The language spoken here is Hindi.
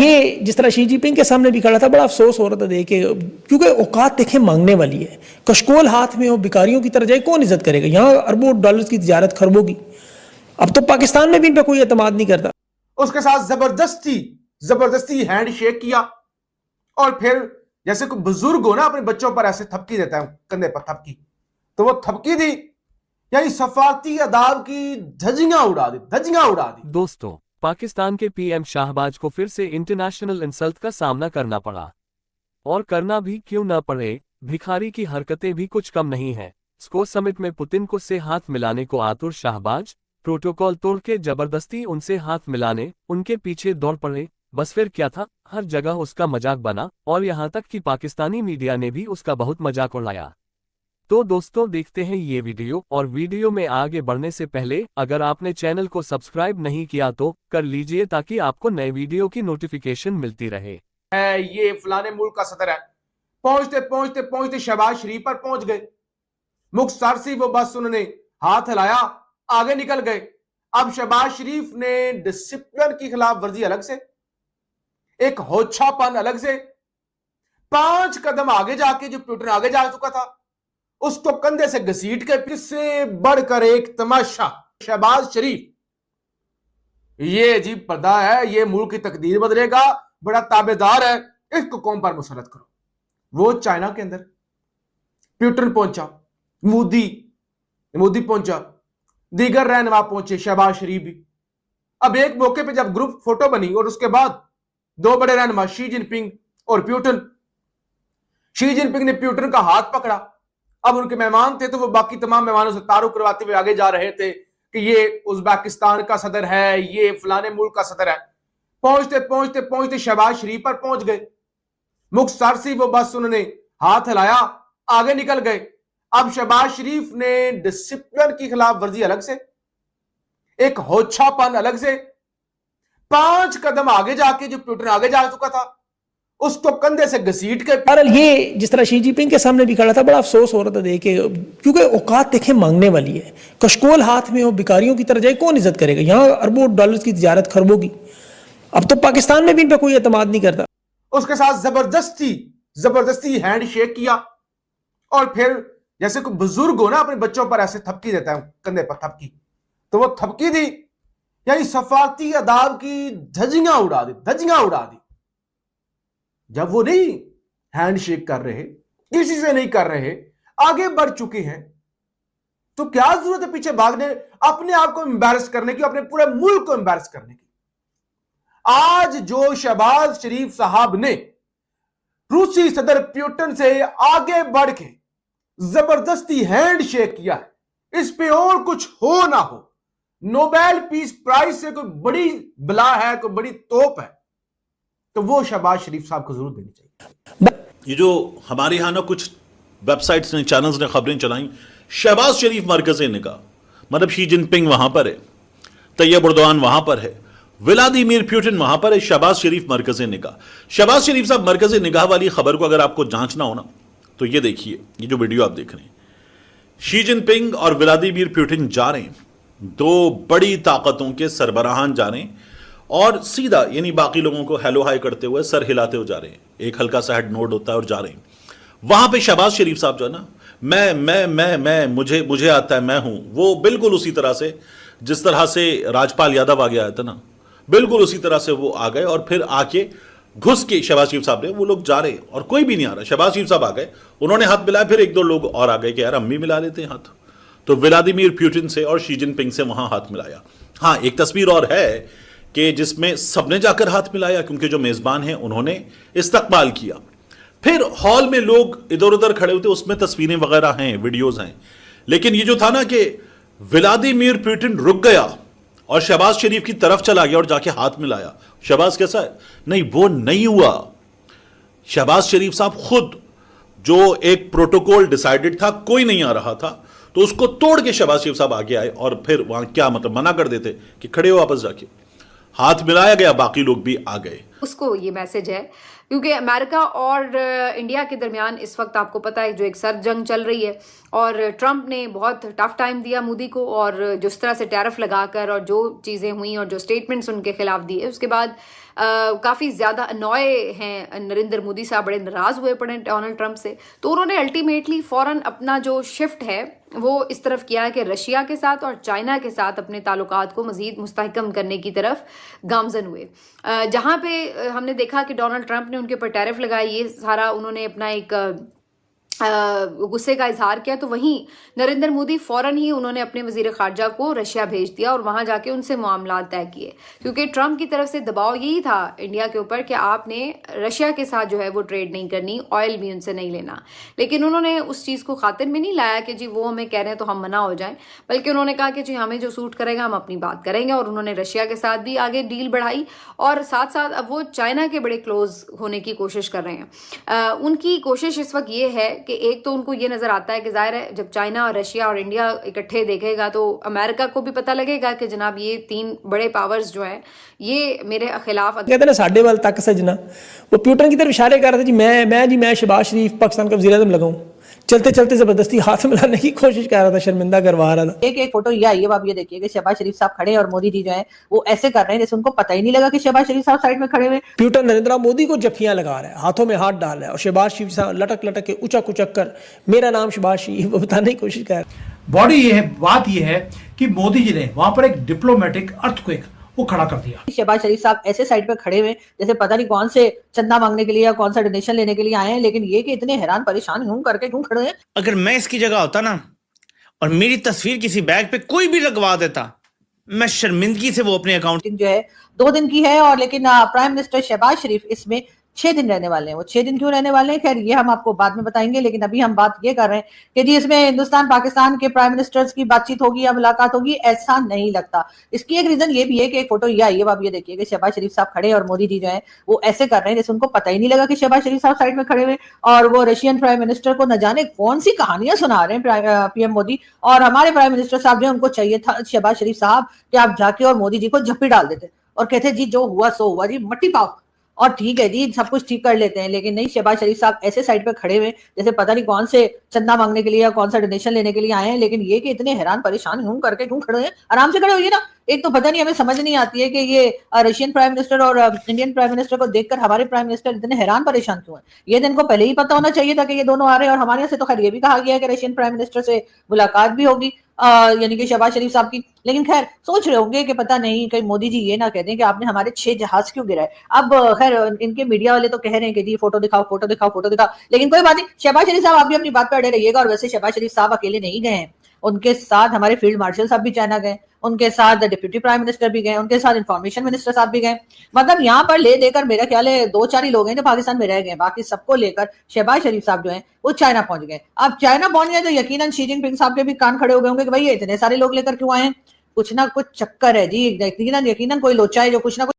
ये जिस तरह शी जिनपिंग के सामने भी खड़ा था, बड़ा अफसोस हो रहा था देख के, क्योंकि औकात देखें मांगने वाली है। कशकोल हाथ में हो, भिखारियों की तरह जाए, कौन इज्जत करेगा? यहाँ अरबों डॉलर्स की तिजारत, खरबों की। अब तो पाकिस्तान में भी इन पर कोई एतमाद नहीं करता। उसके साथ जबरदस्ती हैंड शेक किया, और फिर जैसे कोई बुजुर्ग हो ना अपने बच्चों पर ऐसे थपकी देता है, कंधे पर थपकी, तो वो थपकी दी, यानी सफारती अदाब की धज्जियां उड़ा दी। दोस्तों, पाकिस्तान के पीएम शाहबाज को फिर से इंटरनेशनल इंसल्ट का सामना करना पड़ा। और करना भी क्यों न पड़े, भिखारी की हरकतें भी कुछ कम नहीं हैं। स्को समिट में पुतिन को से हाथ मिलाने को आतुर शाहबाज, प्रोटोकॉल तोड़ के जबरदस्ती उनसे हाथ मिलाने उनके पीछे दौड़ पड़े। बस फिर क्या था, हर जगह उसका मजाक बना, और यहाँ तक कि पाकिस्तानी मीडिया ने भी उसका बहुत मजाक उड़ाया। तो दोस्तों, देखते हैं ये वीडियो, और वीडियो में आगे बढ़ने से पहले अगर आपने चैनल को सब्सक्राइब नहीं किया तो कर लीजिए, ताकि आपको नए वीडियो की नोटिफिकेशन मिलती रहे। ये फलाने मुल्क का सदर है। पहुंचते शहबाज शरीफ पर पहुंच गए। मुख्तार सी वो बस उन्होंने हाथ हिलाया, आगे निकल गए। अब शहबाज शरीफ ने डिसिप्लिन की खिलाफ वर्जी अलग से, एक होच्छापन अलग से, 5 कदम आगे जाके जो प्यूटन आगे जा चुका था उसको कंधे से घसीट के, फिर से बढ़कर एक तमाशा। शहबाज शरीफ, ये अजीब पर्दा है, ये मुल्क की तकदीर बदलेगा, बड़ा ताबेदार है, इसको कौम पर मुसलत करो। वो चाइना के अंदर प्यूटन पहुंचा, मोदी पहुंचा, दीगर रहनुमा पहुंचे, शहबाज शरीफ भी। अब एक मौके पे जब ग्रुप फोटो बनी और उसके बाद 2 बड़े रहनुमा शी जिनपिंग और प्यूटन, शी जिनपिंग ने प्यूटन का हाथ पकड़ा। अब उनके मेहमान थे तो वो बाकी तमाम मेहमानों से तारुफ करवाते हुए आगे जा रहे थे कि ये उज्बेकिस्तान का सदर है, ये फलाने मुल्क का सदर है। पहुंचते शहबाज शरीफ पर पहुंच गए। मुख्तार सी वो बस उन्होंने हाथ हिलाया, आगे निकल गए। अब शहबाज शरीफ ने डिसिप्लिन की खिलाफ वर्जी अलग से, एक होच्छापन अलग से, 5 कदम आगे जाके जो प्यूटन आगे जा चुका था उसको कंधे से घसीट के। बहरहाल ये जिस तरह शी जिनपिंग के सामने भी खड़ा था, बड़ा अफसोस हो रहा था देख के, क्योंकि औकात देखें मांगने वाली है। कशकोल हाथ में हो, भिखारियों की तरह जाए, कौन इज्जत करेगा? यहाँ अरबों डॉलर्स की तिजारत, खरबों की। अब तो पाकिस्तान में भी इन पर कोई एतमाद नहीं करता। उसके साथ जबरदस्ती हैंड शेक किया, और फिर जैसे कोई बुजुर्ग हो ना अपने बच्चों पर ऐसे थपकी देता है, कंधे पर थपकी, तो वो थपकी दी, यानी सफारती अदाब की धज्जियां उड़ा दी। जब वो नहीं हैंड शेक कर रहे, किसी से नहीं कर रहे, आगे बढ़ चुके हैं, तो क्या जरूरत है पीछे भागने, अपने आप को एम्बैरस करने की, अपने पूरे मुल्क को एम्बैरस करने की। आज जो शहबाज शरीफ साहब ने रूसी सदर प्यूटन से आगे बढ़ के जबरदस्ती हैंड शेक किया है, इस पे और कुछ हो ना हो, नोबेल पीस प्राइज से कोई बड़ी बला है, कोई बड़ी तोप है, तो वो शहबाज शरीफ साहब को जरूर देनी चाहिए। ये जो हमारे यहां ना कुछ वेबसाइट्स ने, चैनल्स ने खबरें चलाई, शहबाज शरीफ मरकज़ निगाह, मतलब शी जिनपिंग वहां पर है, तैयब एर्दोगान वहां पर है, व्लादिमीर पुतिन वहां पर है, शहबाज शरीफ मरकज़ निगाह। शहबाज शरीफ साहब मरकज़ निगाह वाली खबर को अगर आपको जांचना हो ना, तो ये देखिए, ये जो वीडियो आप देख रहे हैं, शी जिनपिंग और व्लादिमीर पुतिन जा रहे हैं, 2 बड़ी ताकतों के सरबराहान जा रहे हैं, और सीधा यानी बाकी लोगों को हेलो हाय करते हुए, सर हिलाते हुए जा रहे हैं। एक हल्का सा हेड नोड होता है और जा रहे हैं। वहां पे शहबाज शरीफ साहब जो है ना, मैं मुझे आता है, मैं हूं, वो बिल्कुल उसी तरह से जिस तरह से राजपाल यादव आगे आया था ना, बिल्कुल उसी तरह से वो आ गए, और फिर आके घुस के शहबाज शरीफ साहब ने, वो लोग जा रहे हैं और कोई भी नहीं आ रहा। शहबाज शरीफ साहब आ गए, उन्होंने हाथ मिलाया, फिर 1-2 लोग और आ गए कि यार हम भी मिला लेते हैं हाथ, तो व्लादिमीर पुतिन से और शी जिनपिंग से वहां हाथ मिलाया। हाँ, एक तस्वीर और है कि जिसमें सबने जाकर हाथ मिलाया, क्योंकि जो मेजबान हैं उन्होंने इस्तकबाल किया। फिर हॉल में लोग इधर उधर खड़े होते, उसमें तस्वीरें वगैरह हैं, वीडियोस हैं, लेकिन ये जो था ना कि व्लादिमीर पुतिन रुक गया और शहबाज शरीफ की तरफ चला गया और जाके हाथ मिलाया, शहबाज कैसा है, नहीं वो नहीं हुआ। शहबाज शरीफ साहब खुद, जो एक प्रोटोकॉल डिसाइडेड था, कोई नहीं आ रहा था, तो उसको तोड़ के शहबाज शरीफ साहब आगे आए, और फिर वहां क्या मतलब मना कर देते कि खड़े हो वापस जाके, हाथ मिलाया गया, बाकी लोग भी आ गए। उसको ये मैसेज है, क्योंकि अमेरिका और इंडिया के दरमियान इस वक्त आपको पता है जो एक सर्द जंग चल रही है, और ट्रंप ने बहुत टफ टाइम दिया मोदी को, और जिस तरह से टैरिफ लगाकर और जो चीज़ें हुई और जो स्टेटमेंट्स उनके खिलाफ दिए, उसके बाद काफ़ी ज़्यादा अनॉय हैं नरेंद्र मोदी साहब, बड़े नाराज़ हुए पड़े डोनाल्ड ट्रंप से। तो उन्होंने अल्टीमेटली फ़ौरन अपना जो शिफ्ट है वो इस तरफ किया है कि रशिया के साथ और चाइना के साथ अपने ताल्लुकात को मज़ीद मुस्तहकम करने की तरफ गामजन हुए। जहाँ पे हमने देखा कि डोनाल्ड ट्रंप ने उनके ऊपर टैरिफ लगाए, ये सारा उन्होंने अपना एक गुस्से का इजहार किया, तो वहीं नरेंद्र मोदी फौरन ही उन्होंने अपने वजीर खारजा को रशिया भेज दिया और वहां जाके उनसे मामलात तय किए, क्योंकि ट्रंप की तरफ से दबाव यही था इंडिया के ऊपर कि आपने रशिया के साथ जो है वो ट्रेड नहीं करनी, ऑयल भी उनसे नहीं लेना। लेकिन उन्होंने उस चीज़ को खातिर में नहीं लाया कि जी वो हमें कह रहे हैं तो हम मना हो जाएं, बल्कि उन्होंने कहा कि जी हमें जो सूट करेगा हम अपनी बात करेंगे। और उन्होंने रशिया के साथ भी आगे डील बढ़ाई और साथ साथ अब वो चाइना के बड़े क्लोज होने की कोशिश कर रहे हैं। उनकी कोशिश इस वक्त ये है कि एक तो उनको ये नजर आता है कि जाहिर है जब चाइना और रशिया और इंडिया इकट्ठे देखेगा तो अमेरिका को भी पता लगेगा कि जनाब ये तीन बड़े पावर्स जो हैं ये मेरे खिलाफ। कहते हैं ना साढ़े वाल तक सजना, वो प्यूटन की तरफ इशारे कर रहे थे जी मैं शहबाज शरीफ पाकिस्तान का वज़ीर आज़म लगाऊं, चलते चलते जबरदस्ती हाथ मिलाने की कोशिश कर रहा था, शर्मिंदा करवा रहा था। एक फोटो ये आई है, आप ये देखिए कि शहबाज शरीफ साहब खड़े और मोदी जी जो है वो ऐसे कर रहे हैं जैसे उनको पता ही नहीं लगा कि शहबाज शरीफ साहब साइड में खड़े हुए। प्यूटन नरेंद्र मोदी को जफ्फियां लगा रहा है, हाथों में हाथ डाल रहा है और शहबाज शरीफ साहब लटक लटक के उचक उचक कर मेरा नाम शहबाज शरीफ बताने की कोशिश कर रहा है। बॉडी ये है, बात ये है कि मोदी जी ने वहां पर एक डिप्लोमेटिक अर्थक्वेक वो खड़ा कर दिया। शहबाज शरीफ साहब ऐसे साइड पे खड़े हुए जैसे पता नहीं कौन से चंदा मांगने के लिए या कौन सा डोनेशन लेने के लिए आए हैं, लेकिन ये कि इतने हैरान परेशान यूं करके क्यों खड़े हैं। अगर मैं इसकी जगह होता ना और मेरी तस्वीर किसी बैग पे कोई भी लगवा देता, मैं शर्मिंदगी से वो अपने अकाउंट जो है 2 दिन की है और लेकिन प्राइम मिनिस्टर शहबाज शरीफ इसमें 6 दिन रहने वाले हैं। वो 6 दिन क्यों रहने वाले हैं, खैर ये हम आपको बाद में बताएंगे, लेकिन अभी हम बात ये कर रहे हैं कि जी इसमें हिंदुस्तान पाकिस्तान के प्राइम मिनिस्टर्स की बातचीत होगी या मुलाकात होगी, ऐसा नहीं लगता। इसकी एक रीजन ये भी है कि एक फोटो ये आई है, आप ये देखिए कि शहबाज शरीफ साहब खड़े और मोदी जी जो है वो ऐसे कर रहे हैं जैसे उनको पता ही नहीं लगा कि शहबाज शरीफ साहब साइड में खड़े हुए और वो रशियन प्राइम मिनिस्टर को न जाने कौन सी कहानियां सुना रहे हैं पीएम मोदी। और हमारे प्राइम मिनिस्टर साहब जो उनको चाहिए था शहबाज शरीफ साहब कि आप जाके और मोदी जी को झप्पी डाल देते और कहते जी जो हुआ सो हुआ जी, मट्टी पाओ और ठीक है जी सब कुछ ठीक कर लेते हैं। लेकिन नहीं, शहबाज शरीफ साहब ऐसे साइड पे खड़े हुए जैसे पता नहीं कौन से चंदा मांगने के लिए या कौन सा डोनेशन लेने के लिए आए हैं, लेकिन ये कि इतने हैरान परेशान यूं करके क्यों खड़े हैं। आराम से खड़े होइए ना। एक तो पता नहीं, हमें समझ नहीं आती है कि ये रशियन प्राइम मिनिस्टर और इंडियन प्राइम मिनिस्टर को देखकर हमारे प्राइम मिनिस्टर इतने हैरान परेशान क्यों हैं। ये दिन को पहले ही पता होना चाहिए था कि ये दोनों आ रहे हैं। और हमारे यहाँ से तो खैर ये भी कहा गया है कि रशियन प्राइम मिनिस्टर से मुलाकात भी होगी यानी कि शहबाज शरीफ साहब की। लेकिन खैर सोच रहे होंगे कि पता नहीं कहीं मोदी जी ये ना कह दें कि आपने हमारे 6 जहाज क्यों गिराए। अब खैर इनके मीडिया वाले तो कह रहे हैं कि जी फोटो दिखाओ फोटो दिखाओ फोटो दिखाओ, लेकिन कोई बात नहीं, शहबाज शरीफ साहब आप भी अपनी बात पर अड़े रहिएगा। और वैसे शहबाज शरीफ साहब अकेले नहीं गए हैं, उनके साथ हमारे फील्ड मार्शल साहब भी चाइना गए, उनके साथ डिप्टी प्राइम मिनिस्टर भी गए, उनके साथ इंफॉर्मेशन मिनिस्टर साहब भी गए। मतलब यहाँ पर ले देकर मेरा ख्याल है 2-4 ही लोग हैं जो पाकिस्तान में रह गए, बाकी सबको लेकर शहबाज शरीफ साहब जो हैं वो चाइना पहुंच गए। अब चाइना पहुंच गए तो यकीनन शी जिनपिंग साहब के भी कान खड़े हो गए होंगे कि भाई ये इतने सारे लोग लेकर क्यों आए हैं, कुछ ना कुछ चक्कर है जी। यकीनन कोई लोचा है जो कुछ ना कुछ